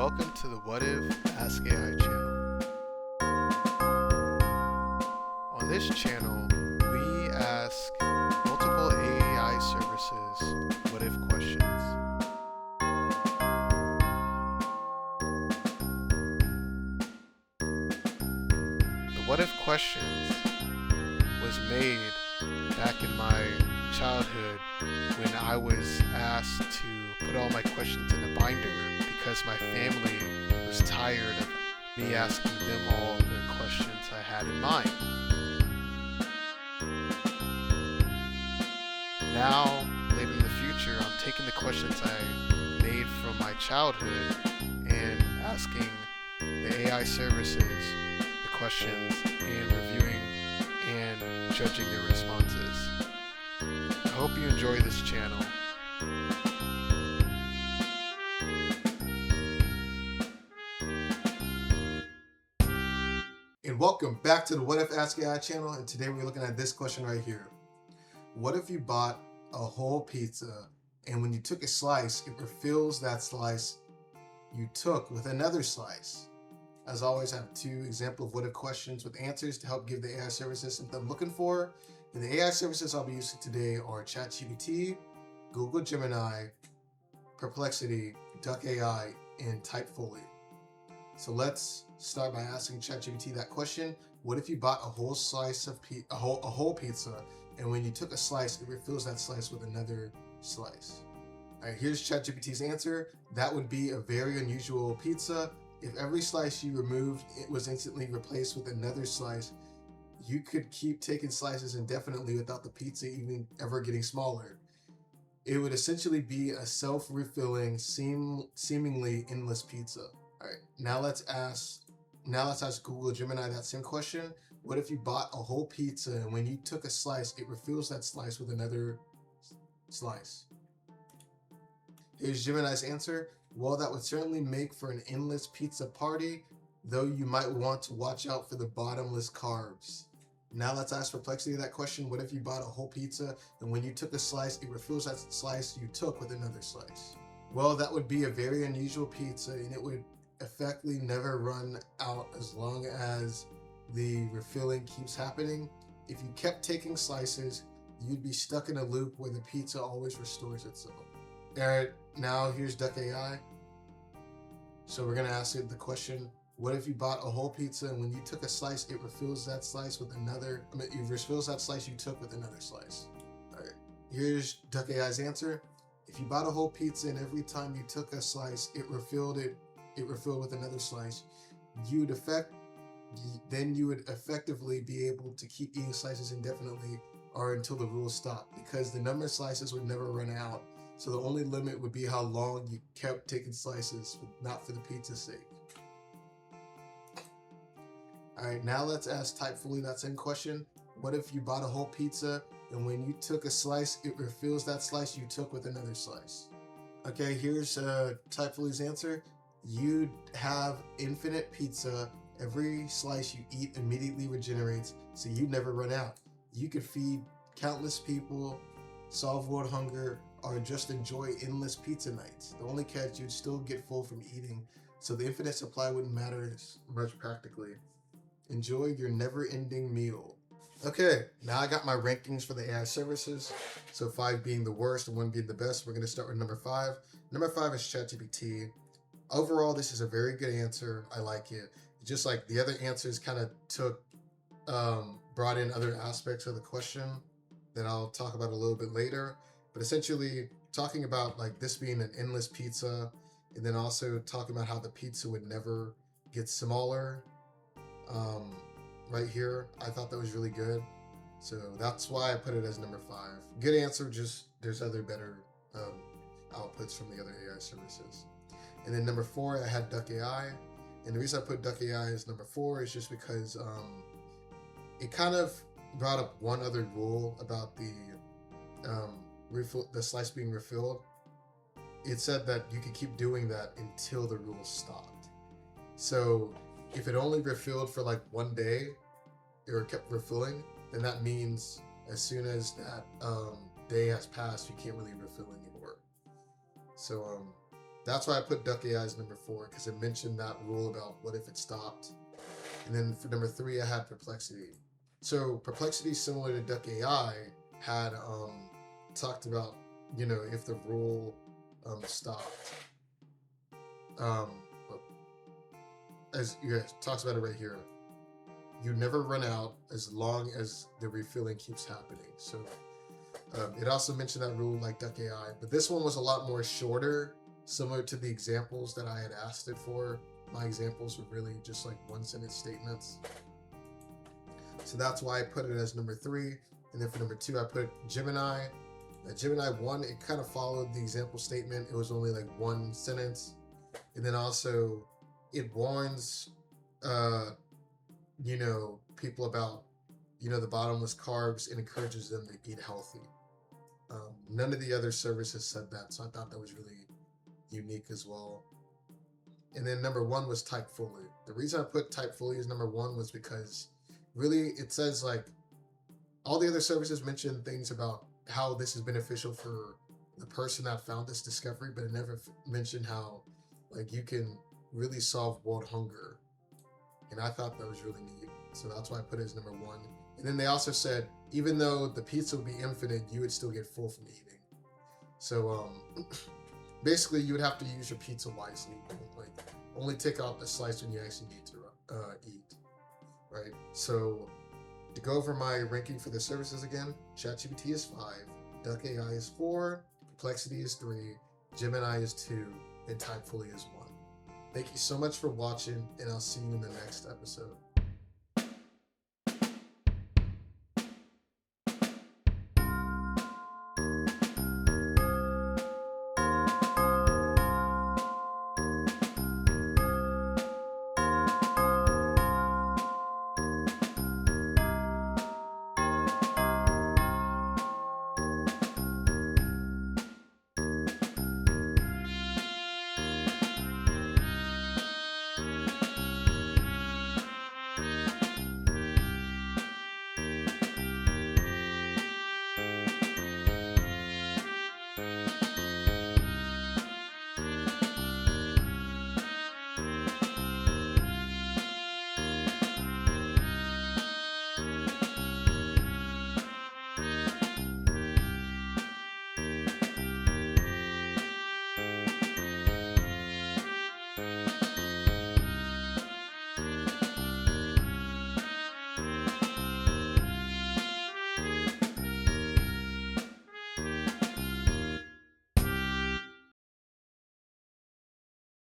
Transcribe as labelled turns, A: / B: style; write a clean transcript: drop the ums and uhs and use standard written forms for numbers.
A: welcome to the What If Ask AI channel. On this channel, we ask multiple AI services what if questions. The what if questions was made back in my childhood when I was asked to put all my questions in a binder because my family was tired of me asking them all the questions I had in mind. Now, later in the future, I'm taking the questions I made from my childhood and asking the AI services the questions and reviewing and judging their responses. I hope you enjoy this channel.
B: And welcome back to the What If Ask AI channel, and today we're looking at this question right here. What if you bought a whole pizza and when you took a slice, it refills that slice you took with another slice? As always, I have two examples of what if questions with answers to help give the AI services something I'm looking for. And the AI services I'll be using today are ChatGPT, Google Gemini, Perplexity, DuckAI, and Typefully. So let's start by asking ChatGPT that question. What if you bought a whole slice of a whole pizza, and when you took a slice, it refills that slice with another slice? All right, here's ChatGPT's answer. That would be a very unusual pizza. If every slice you removed, it was instantly replaced with another slice, you could keep taking slices indefinitely without the pizza even ever getting smaller. It would essentially be a self-refilling, seemingly endless pizza. All right, now let's ask Google Gemini that same question. What if you bought a whole pizza and when you took a slice, it refills that slice with another slice? Here's Gemini's answer. Well, that would certainly make for an endless pizza party, though you might want to watch out for the bottomless carbs. Now let's ask Perplexity that question. What if you bought a whole pizza and when you took a slice, it refills that slice you took with another slice? Well, that would be a very unusual pizza, and it would effectively never run out as long as the refilling keeps happening. If you kept taking slices, you'd be stuck in a loop where the pizza always restores itself. Alright, now here's DuckAI. So we're gonna ask it the question, what if you bought a whole pizza and when you took a slice, it refills that slice with another, it refills that slice you took with another slice? Alright, here's DuckAI's answer. If you bought a whole pizza and every time you took a slice, it refilled with another slice, you would effectively be able to keep eating slices indefinitely or until the rules stop, because the number of slices would never run out. So the only limit would be how long you kept taking slices, not for the pizza's sake. All right, now let's ask Typefully that same question. What if you bought a whole pizza and when you took a slice, it refills that slice you took with another slice? Okay, here's Typefully's answer. You'd have infinite pizza. Every slice you eat immediately regenerates, so you'd never run out. You could feed countless people, solve world hunger, or just enjoy endless pizza nights. The only catch, you'd still get full from eating, so the infinite supply wouldn't matter much practically. Enjoy your never-ending meal. Okay, now I got my rankings for the AI services. So 5 being the worst and 1 being the best. We're going to start with number 5. Number 5 is ChatGPT. Overall, this is a very good answer. I like it. Just like the other answers kind of brought in other aspects of the question that I'll talk about a little bit later. But essentially, talking about like this being an endless pizza, and then also talking about how the pizza would never get smaller. Right here, I thought that was really good. So that's why I put it as number 5. Good answer, just there's other better outputs from the other AI services. And then number 4, I had DuckAI. And the reason I put DuckAI as number 4 is just because it kind of brought up one other rule about the slice being refilled. It said that you could keep doing that until the rules stopped. So if it only refilled for like 1 day, or kept refilling, then that means as soon as that day has passed, you can't really refill anymore. So That's why I put Duck AI as number 4, because it mentioned that rule about what if it stopped. And then for number 3, I had Perplexity. So Perplexity, similar to Duck AI, had talked about, if the rule stopped. As you guys talks about it right here, you never run out as long as the refilling keeps happening. So it also mentioned that rule like Duck AI, but this one was a lot more shorter, similar to the examples that I had asked it for. My examples were really just like 1-sentence statements. So that's why I put it as number 3. And then for number 2, I put Gemini. Gemini 1, it kind of followed the example statement. It was only like 1 sentence. And then also it warns, people about, the bottomless carbs and encourages them to eat healthy. None of the other services said that, so I thought that was really unique as well. And then number 1 was Type Fully. The reason I put Type Fully as number 1 was because really it says like all the other services mention things about how this is beneficial for the person that found this discovery, but it never mentioned how like you can really solve world hunger. And I thought that was really neat. So that's why I put it as number 1. And then they also said, even though the pizza would be infinite, you would still get full from eating. So basically you would have to use your pizza wisely. Like only take out the slice when you actually need to eat. Right? So to go over my ranking for the services again, ChatGPT is 5, Duck AI is 4, Perplexity is 3, Gemini is 2, and Typefully is 1. Thank you so much for watching, and I'll see you in the next episode.